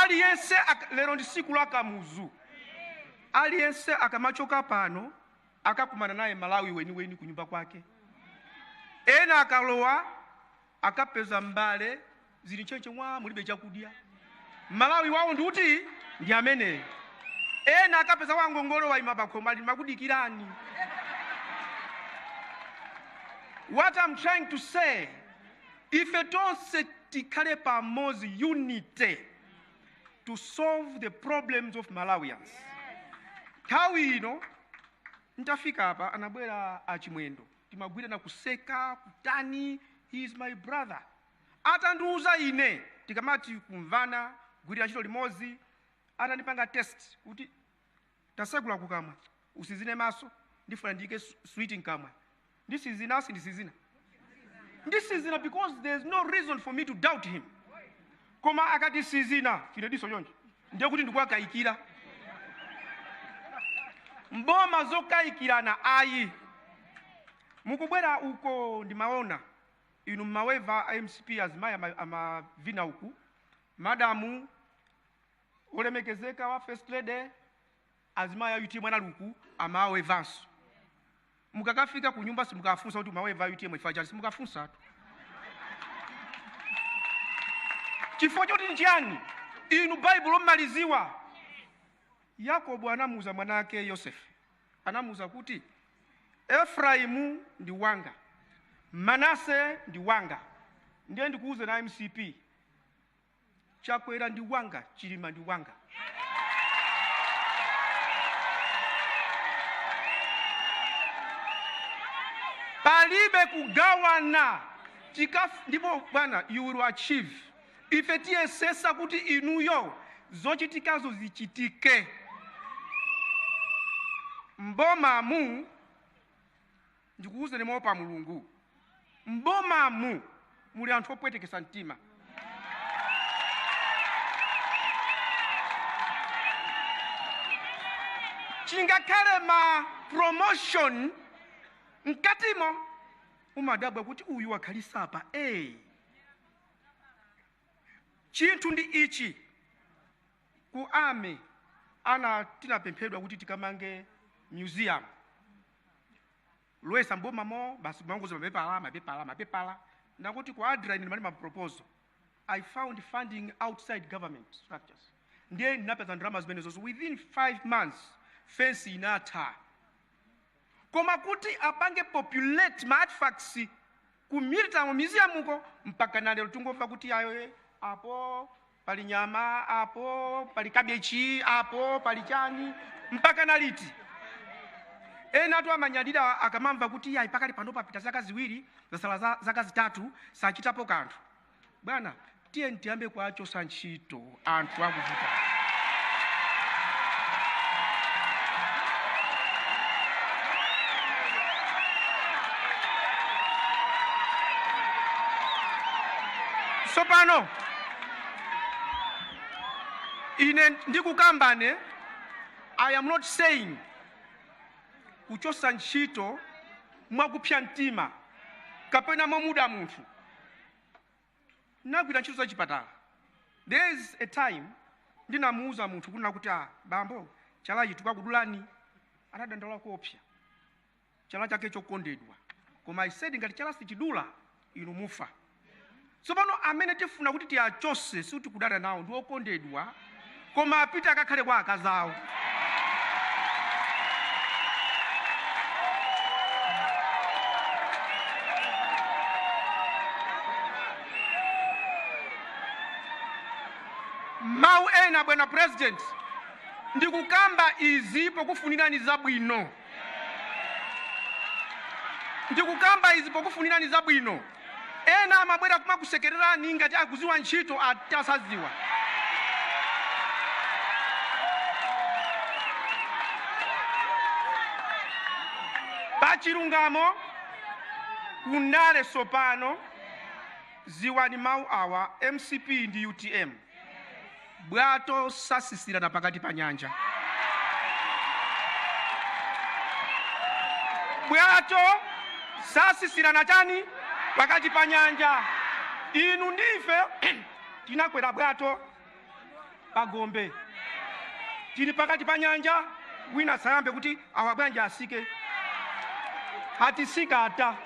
aliyense lero ndi siku la Kamuzu. Aliyense akamachoka pano akakumana naye Malawi weni kunyumba kwake. Ena akalowa akapeza mbale zili chenche mwa mulibe chakudya. Malawi wawo ndi ndi amene. Ena akapeza wangongolo wa imabakoma makudikirani. What I'm trying to say, if it tonse tikhale pamozi unity to solve the problems of Malawians. Tawi ino ntafika hapa anabwera achimwendo. Timagwira na kuseka, kutani, he is my brother. Atanduza ine, tikamati kumvana, gwira ntchito limodzi, atanipanga test kuti tasegula kukamwa, usizine maso, ndifuna ndike sweet nkamwa. Ndisizina because there's no reason for me to doubt him. Koma akati sizina, fine diso yonje. Ndiye kuti ndikuwakaikira. Mboma zokaikirana ayi. Mukubwera uko ndimaona inu maweva MCP azimaya amavina uku. Madamu olemekezeka wa first lady azimaya UTM analuku amawevanso. Mukakafika kunyumba simukafunsa kuti maweva UTM ifaja simukafunsa tu. Chifukwa choti njiani inu Bible omaliziwa. Yakobo anamuza mwanake Yosefu. Anamuza kuti Efraimu ndi wanga, Manase ndi wanga. Ndiye ndikuuze na MCP. Chakwera ndi wanga, Chilima ndi wanga. Palibe kugawana. Ndipo bwana, you will achieve. Ifetie sesa kuti inuyo zochitikazo zichitike. Mbomamu ndikuuze nemopa Mulungu. Mbomamu muli anthu opwetekesa mtima. Chingakhale ma promotion nkatimo umadabwa kuti uyu wakhalisa apa chinthu ndi ichi ku ame tinapemphedwa kuti tikamange museum. Loesa mbomamo basi kumangoza mapepala. Ndakuti ku adra ni mali proposal. I found funding outside government structures. Ndiye ndinapeza ndalama zimene zonse within 5 months fence inatha. Koma kuti apange populate ma artifacts ku military museum uko mpaka nalero tungomva kuti ayo apo pali nyama, apo pali kabechi, apo pali chani mpaka naliti. Ena atu amanyadira akamamva kuti yayi pakali pano papita zaka ziwiri zasala zaka zitatu sachitapo kanthu. Bwana tiye ntiyambe kwacho sanchito anthu akuvuta. Sopano ine ndikukambane, I am not saying kuchosa ntchito mwakupya mtima kapena mamuda munthu. Nagwira ntchito za chipatala. There is a time ndinamuuza munthu kuna kuti bambo chalachi tukakudulani, anadandaula kuopsa. Chala chake chokondedwa. Koma I said ngati chala sichidula inu mufa. Sopano amene tifuna kuti tiachose suti kudana nawo ndi okondedwa koma apita akakhale kwa akazawo. Mau ena bwana president ndikukamba izi pokufunirani zabwino. Ndikukamba izi pokufunirani zabwino. Ena amabwera kumakusekererani ngati akuziwa ntchito atasaziwa. Pachilungamo kunale sopano ziwani mau awa MCP ndi UTM. Bwato satsitsirana pakati pa nyanja. Bwato satsitsirana chani pakati pa nyanja. Inu ndife tinakwera bwato pagombe. Tili pakati pa nyanja, wina sayambe kuti awa bwanja asike. Hatisika ata.